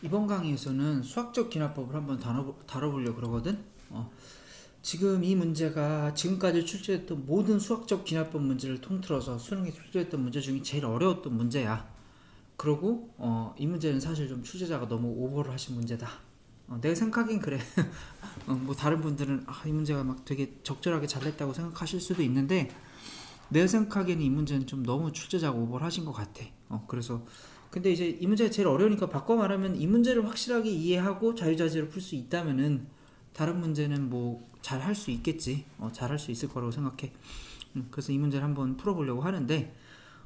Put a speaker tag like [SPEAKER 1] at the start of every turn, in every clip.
[SPEAKER 1] 이번 강의에서는 수학적 기납법을 한번 다뤄보려고 그러거든. 지금 이 문제가 지금까지 출제했던 모든 수학적 기납법 문제를 통틀어서 수능에 출제했던 문제 중에 제일 어려웠던 문제야. 그러고 이 문제는 사실 좀 출제자가 너무 오버를 하신 문제다. 내 생각엔 그래. 뭐 다른 분들은 이 문제가 막 되게 적절하게 잘 냈다고 생각하실 수도 있는데 내 생각에는 이 문제는 좀 너무 출제자가 오버를 하신 것 같아. 그래서 근데 이제 이 문제가 제일 어려우니까 바꿔 말하면 이 문제를 확실하게 이해하고 자유자재로 풀 수 있다면은 다른 문제는 뭐 잘 할 수 있겠지. 잘 할 수 있을 거라고 생각해. 그래서 이 문제를 한번 풀어보려고 하는데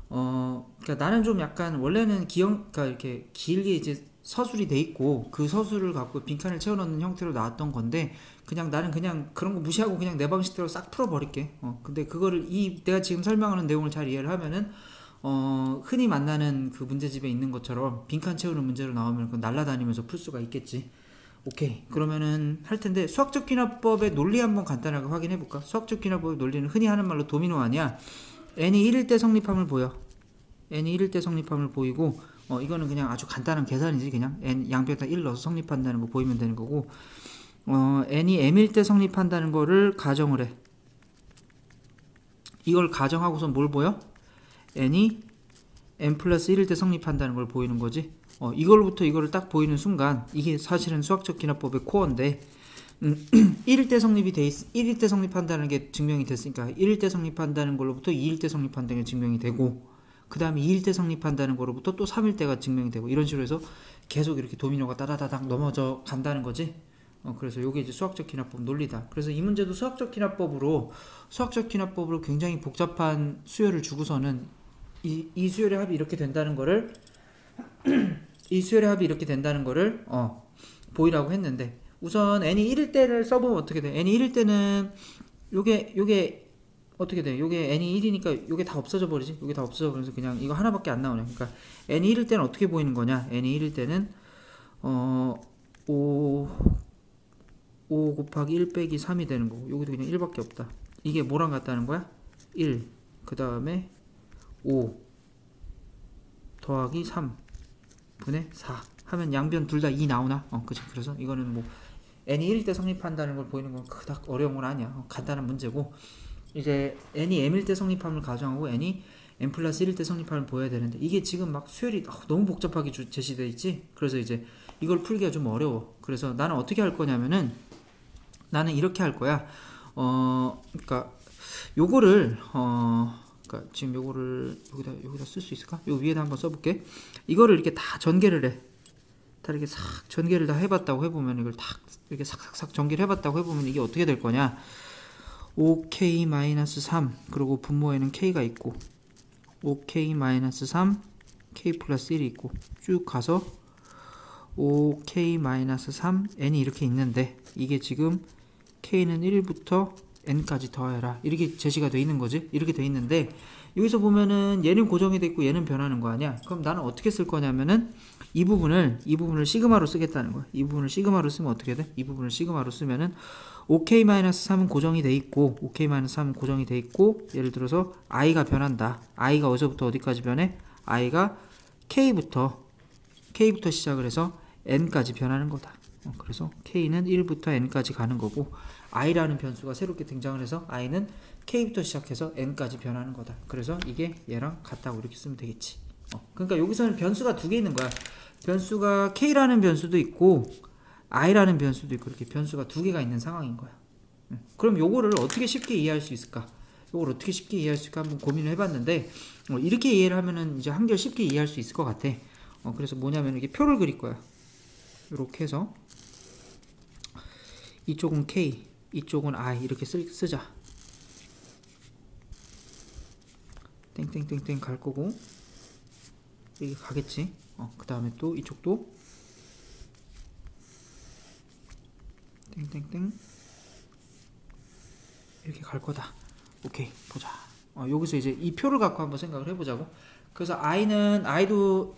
[SPEAKER 1] 그러니까 나는 좀 약간 원래는 그러니까 이렇게 길게 이제 서술이 돼 있고 그 서술을 갖고 빈칸을 채워넣는 형태로 나왔던 건데 그냥 나는 그냥 그런 거 무시하고 그냥 내 방식대로 싹 풀어버릴게. 근데 그거를 내가 지금 설명하는 내용을 잘 이해를 하면은 흔히 만나는 그 문제집에 있는 것처럼 빈칸 채우는 문제로 나오면 그 날라다니면서 풀 수가 있겠지. 오케이. 그러면은 할 텐데 수학적 귀납법의 논리 한번 간단하게 확인해 볼까? 수학적 귀납법의 논리는 흔히 하는 말로 도미노 아니야. n이 1일 때 성립함을 보여. n이 1일 때 성립함을 보이고 이거는 그냥 아주 간단한 계산이지. 그냥 n 양변에다 1 넣어서 성립한다는 거 보이면 되는 거고 n이 m일 때 성립한다는 거를 가정을 해. 이걸 가정하고서 뭘 보여? n이 n 플러스 1일 때 성립한다는 걸 보이는 거지. 이걸부터 이거를 딱 보이는 순간 이게 사실은 수학적 기납법의 코어인데 1일 때 성립이 돼 1일 때 성립한다는 게 증명이 됐으니까 1일 때 성립한다는 걸로부터 2일 때 성립한다는 게 증명이 되고 그 다음에 2일 때 성립한다는 거로부터 또 3일 때가 증명이 되고 이런 식으로 해서 계속 이렇게 도미노가 따다다닥 넘어져 간다는 거지. 그래서 이게 이제 수학적 기납법 논리다. 그래서 이 문제도 수학적 기납법으로 굉장히 복잡한 수열을 주고서는 이 수열의 합이 이렇게 된다는 거를 보이라고 했는데 우선 n이 1일 때를 써보면 어떻게 돼? n이 1일 때는 요게 어떻게 돼? 요게 n이 1이니까 요게 다 없어져 버리지. 요게 다 없어져 버려서 그냥 이거 하나밖에 안 나오네. 그러니까 n이 1일 때는 어떻게 보이는 거냐? n이 1일 때는 5 곱하기 1 빼기 3이 되는 거고 여기도 그냥 1밖에 없다. 이게 뭐랑 같다는 거야? 1 그 다음에 5 더하기 3 분의 4 하면 양변 둘 다 2 나오나? 그치. 그래서 이거는 뭐 n이 1일 때 성립한다는 걸 보이는 건 그닥 어려운 건 아니야. 간단한 문제고 이제 n이 m일 때 성립함을 가정하고 n이 n 플러스 1일 때 성립함을 보여야 되는데 이게 지금 막 수열이 너무 복잡하게 제시되어 있지. 그래서 이제 이걸 풀기가 좀 어려워. 그래서 나는 어떻게 할 거냐면은 나는 이렇게 할 거야. 그러니까 요거를 그러니까 지금 요거를 여기다 쓸 수 있을까? 요 위에다 한번 써볼게. 이거를 이렇게 다 전개를 해. 다 이렇게 싹 전개를 다 해봤다고 해보면 이걸 다 이렇게 싹싹싹 전개를 해봤다고 해보면 이게 어떻게 될 거냐? 5k-3 그리고 분모에는 k가 있고 5k-3 k 플러스 1이 있고 쭉 가서 5k-3 n이 이렇게 있는데 이게 지금 k는 1부터 n까지 더해라 이렇게 제시가 돼 있는 거지. 이렇게 돼 있는데 여기서 보면은 얘는 고정이 돼 있고 얘는 변하는 거 아니야. 그럼 나는 어떻게 쓸 거냐면은 이 부분을 시그마로 쓰겠다는 거야. 이 부분을 시그마로 쓰면 어떻게 돼? 이 부분을 시그마로 쓰면은 5k-3은 고정이 돼 있고 5k-3은 고정이 돼 있고 예를 들어서 i가 변한다. i가 어디서부터 어디까지 변해? i가 k부터 시작을 해서 n까지 변하는 거다. 그래서 k는 1부터 n까지 가는 거고 i라는 변수가 새롭게 등장을 해서 i는 k부터 시작해서 n까지 변하는 거다. 그래서 이게 얘랑 같다고 이렇게 쓰면 되겠지. 그러니까 여기서는 변수가 두 개 있는 거야. 변수가 k라는 변수도 있고 i라는 변수도 있고 이렇게 변수가 두 개가 있는 상황인 거야. 그럼 요거를 어떻게 쉽게 이해할 수 있을까? 한번 고민을 해봤는데 이렇게 이해를 하면은 이제 한결 쉽게 이해할 수 있을 것 같아. 그래서 뭐냐면 이렇게 표를 그릴 거야. 이렇게 해서 이쪽은 k, 이쪽은 i 이렇게 쓰자. 땡땡땡땡 갈 거고 이게 가겠지. 그 다음에 또 이쪽도 땡땡땡 이렇게 갈 거다. 오케이 보자. 여기서 이제 이 표를 갖고 한번 생각을 해보자고. 그래서 i도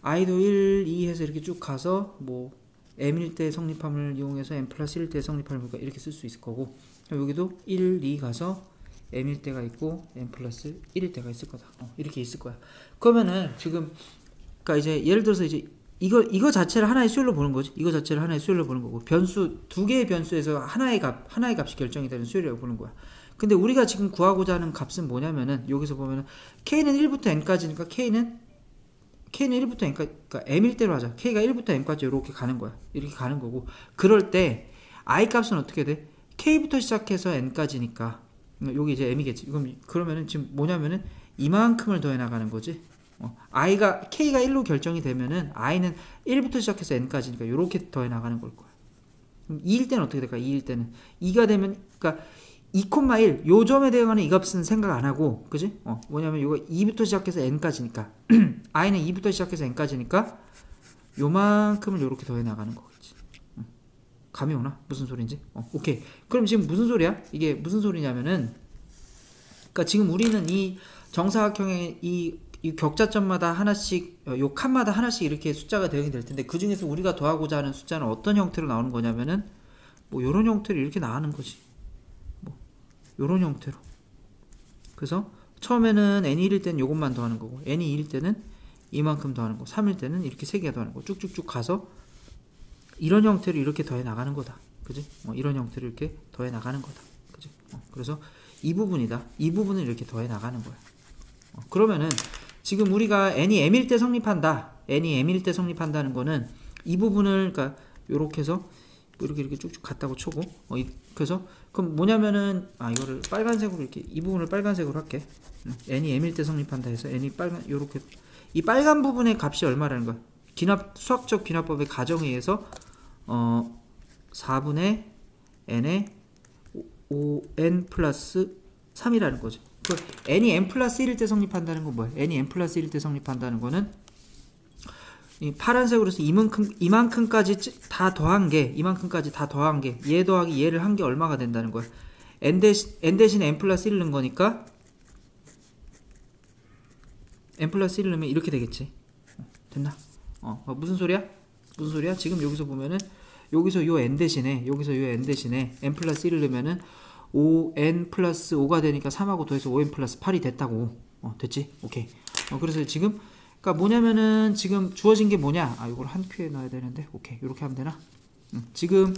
[SPEAKER 1] 1, 2 해서 이렇게 쭉 가서 뭐 m일 때 성립함을 이용해서 m 플러스 1일 때 성립함을 이렇게 쓸 수 있을 거고 여기도 1, 2 가서 m일 때가 있고 m 플러스 1일 때가 있을 거다. 이렇게 있을 거야. 그러면은 지금 그러니까 이제 예를 들어서 이제 이거 자체를 하나의 수열로 보는 거지. 이거 자체를 하나의 수열로 보는 거고, 변수 두 개의 변수에서 하나의 값이 결정이 되는 수열이라고 보는 거야. 근데 우리가 지금 구하고자 하는 값은 뭐냐면은, 여기서 보면은 k는 1부터 n까지니까 k는 1부터 n까지, 그러니까 m일 대로 하자. k가 1부터 m까지 이렇게 가는 거야. 이렇게 가는 거고, 그럴 때 i 값은 어떻게 돼? k부터 시작해서 n까지니까 여기 이제 m이겠지. 그러면은 지금 뭐냐면은 이만큼을 더해 나가는 거지. k가 1로 결정이 되면은 i는 1부터 시작해서 n까지니까 이렇게 더해 나가는 걸 거야. 2일 때는 어떻게 될까? 2일 때는 2가 되면, 그러니까 2,1 요 점에 대응하는 이 값은 생각 안 하고, 그지? 뭐냐면 이거 2부터 시작해서 n까지니까 i는 2부터 시작해서 n까지니까 요만큼을 요렇게 더해 나가는 거겠지. 감이 오나? 무슨 소린지? 오케이. 그럼 지금 무슨 소리야? 이게 무슨 소리냐면은, 그러니까 지금 우리는 이 정사각형의 이 격자점마다 하나씩, 요 칸마다 하나씩 이렇게 숫자가 대응이 될 텐데, 그 중에서 우리가 더하고자 하는 숫자는 어떤 형태로 나오는 거냐면은, 뭐 요런 형태로 이렇게 나가는 거지. 뭐 요런 형태로. 그래서 처음에는 n이 1일 때는 요것만 더하는 거고, n이 2일 때는 이만큼 더하는 거, 3일 때는 이렇게 3개 더하는 거, 쭉쭉쭉 가서 이런 형태로 이렇게 더해 나가는 거다. 그지? 이런 형태로 이렇게 더해 나가는 거다. 그지? 그래서 이 부분이다. 이 부분을 이렇게 더해 나가는 거야. 그러면은 지금 우리가 n이 m일 때 성립한다. n이 m일 때 성립한다는 거는 이 부분을, 그러니까 요렇게 해서 이렇게 쭉쭉 갔다고 쳐고, 그래서 그럼 뭐냐면은, 이거를 빨간색으로 이렇게, 이 부분을 빨간색으로 할게. n이 m일 때 성립한다 해서 n이 요렇게, 이 빨간 부분의 값이 얼마라는 거야? 수학적 귀납법의 가정에 의해서 4분의 n의 5n 플러스 3이라는 거죠. 그 n이 n 플러스 1일 때 성립한다는 건 뭐야? n이 n 플러스 1일 때 성립한다는 거는 이 파란색으로 해서 이만큼까지 다 더한 게, 얘 더하기 얘를 한 게 얼마가 된다는 거야? n 대신에 n 플러스 1을 넣은 거니까 n 플러스 1을 넣으면 이렇게 되겠지. 됐나? 무슨 소리야? 지금 여기서 보면은, 여기서 요 n 대신에 n 플러스 1을 넣으면은 5n 플러스 5가 되니까 3하고 더해서 5n 플러스 8이 됐다고. 됐지? 오케이. 그래서 지금, 그러니까 뭐냐면은, 지금 주어진 게 뭐냐? 이걸 한 큐에 넣어야 되는데, 오케이. 요렇게 하면 되나? 지금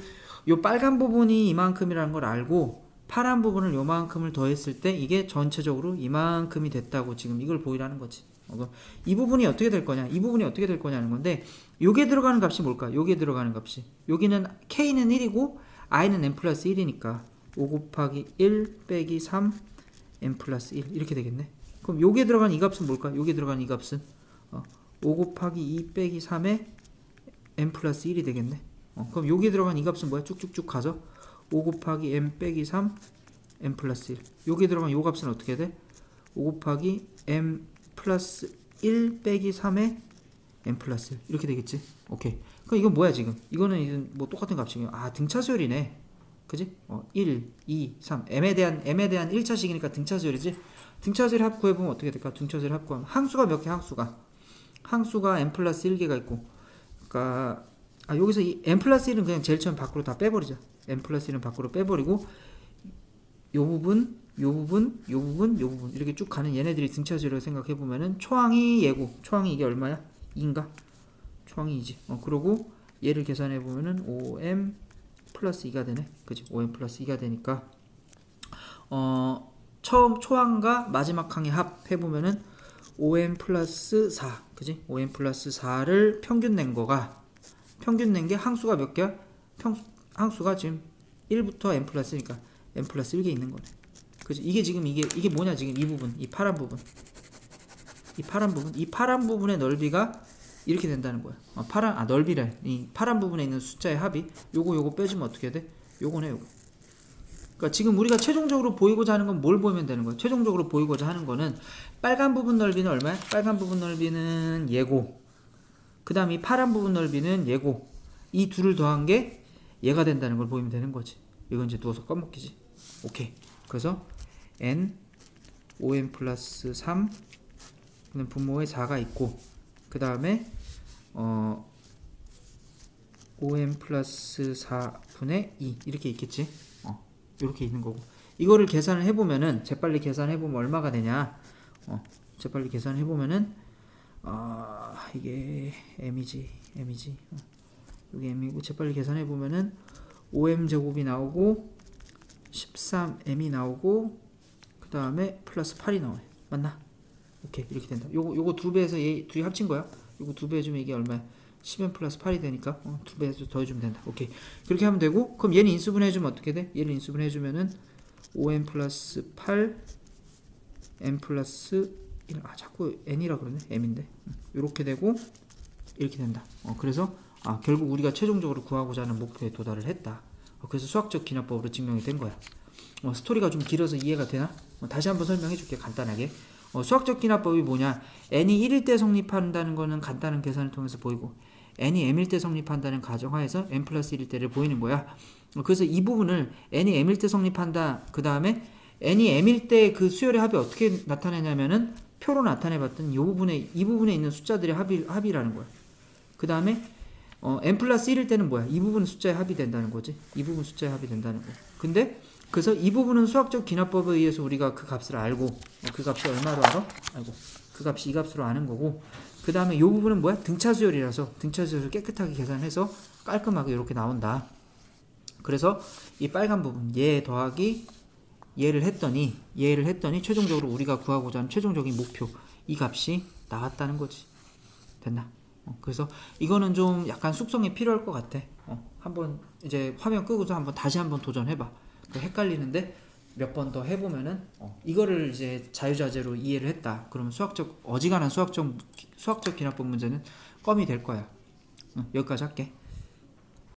[SPEAKER 1] 요 빨간 부분이 이만큼이라는 걸 알고, 파란 부분을 요만큼을 더했을 때 이게 전체적으로 이만큼이 됐다고 지금 이걸 보이라는 거지. 이 부분이 어떻게 될 거냐? 이 부분이 어떻게 될 거냐는 건데, 요게 들어가는 값이 뭘까? 요게 들어가는 값이, 여기는 k는 1이고 i는 n 플러스 1이니까 5 곱하기 1 빼기 3 n 플러스 1 이렇게 되겠네. 그럼 요게 들어가는 이 값은 뭘까? 요게 들어가는 이 값은 5 곱하기 2 빼기 3에 n 플러스 1이 되겠네. 그럼 요게 들어가는 이 값은 뭐야? 쭉쭉쭉 가서 5 곱하기 n 빼기 3 n 플러스 1. 요게 들어가는 요 값은 어떻게 돼? 5 곱하기 n 플러스 1 빼기 3에 n 플러스 1 이렇게 되겠지. 오케이. 그럼 이건 뭐야 지금? 이거는 뭐 똑같은 값이에요. 등차수열이네. 그지? 1, 2, 3. m에 대한 1차식이니까 등차수열이지. 등차수열 합 구해보면 어떻게 될까? 등차수열 합 구하면 항수가 몇 개? 항수가 n 플러스 1개가 있고, 그러니까 여기서 이 n 플러스 1은 그냥 제일 처음 밖으로 다 빼버리자. n 플러스 1은 밖으로 빼버리고, 요 부분 이렇게 쭉 가는 얘네들이 등차수열이라고 생각해보면은, 초항이 얘고, 초항이 이게 얼마야? 2인가? 초항이 2지. 그러고 얘를 계산해보면은 5m 플러스 2가 되네. 그지? 5m 플러스 2가 되니까 처음 초항과 마지막 항의 합 해보면은 5m 플러스 4. 그지? 5m 플러스 4를 평균 낸 게 항수가 몇 개야? 항수가 지금 1부터 n 플러스니까 n 플러스 1개 있는 거네. 그지? 이게 지금 이게 뭐냐? 지금 이 부분, 이 파란 부분의 넓이가 이렇게 된다는 거야. 넓이래. 이 파란 부분에 있는 숫자의 합이 요거 빼주면 어떻게 돼? 요거네, 요거. 그러니까 지금 우리가 최종적으로 보이고자 하는 건 뭘 보면 되는 거야? 최종적으로 보이고자 하는 거는 빨간 부분 넓이는 얼마야? 빨간 부분 넓이는 얘고, 그 다음 이 파란 부분 넓이는 얘고, 이 둘을 더한 게 얘가 된다는 걸 보이면 되는 거지. 이건 이제 누워서 꺼먹기지. 오케이. 그래서 n 5n 플러스 3 분모에 4가 있고, 그 다음에 5n 플러스 4분의 2 이렇게 있겠지. 이렇게 있는 거고, 이거를 계산을 해보면은, 재빨리 계산해보면 얼마가 되냐? 재빨리 계산해보면은 이게 m이지. 이게 m이고 재빨리 계산해 보면은 5m 제곱이 나오고 13m이 나오고 그 다음에 플러스 8이 나와요. 맞나? 오케이, 이렇게 된다. 요거 2배에서 얘 둘이 합친 거야. 요거 2배 해주면 이게 얼마야? 10m 플러스 8이 되니까 2배 더해주면 된다. 오케이, 그렇게 하면 되고, 그럼 얘는 인수분해 해주면 어떻게 돼? 얘를 인수분해 해주면은 5m 플러스 8 m 플러스 1, 자꾸 n이라 그러네. m인데 요렇게 되고 이렇게 된다. 그래서 결국 우리가 최종적으로 구하고자 하는 목표에 도달을 했다. 그래서 수학적 기납법으로 증명이 된 거야. 스토리가 좀 길어서 이해가 되나? 다시 한번 설명해 줄게, 간단하게. 수학적 기납법이 뭐냐? n이 1일 때 성립한다는 거는 간단한 계산을 통해서 보이고, n이 m일 때 성립한다는 가정하에서 n 플러스 1일 때를 보이는 거야. 그래서 이 부분을 n이 m일 때 성립한다, 그 다음에 n이 m일 때 그 수열의 합이 어떻게 나타내냐면은 표로 나타내봤던 이 부분에 있는 숫자들의 합이라는 거야. 그 다음에 n 플러스 1일 때는 뭐야? 이 부분은 숫자의 합이 된다는 거지. 이 부분 숫자의 합이 된다는 거야. 근데 그래서 이 부분은 수학적 기납법에 의해서 우리가 그 값을 알고, 그 값이 얼마로 알아? 그 값이 이 값으로 아는 거고, 그 다음에 이 부분은 뭐야? 등차수열이라서 등차수열을 깨끗하게 계산해서 깔끔하게 이렇게 나온다. 그래서 이 빨간 부분, 얘 더하기 얘를 했더니 최종적으로 우리가 구하고자 하는 최종적인 목표, 이 값이 나왔다는 거지. 됐나? 그래서 이거는 좀 약간 숙성이 필요할 것 같아. 한번 이제 화면 끄고서 다시 한번 도전해봐. 헷갈리는데 몇 번 더 해보면은 이거를 이제 자유자재로 이해를 했다. 그러면 어지간한 수학적 기납법 문제는 껌이 될 거야. 여기까지 할게.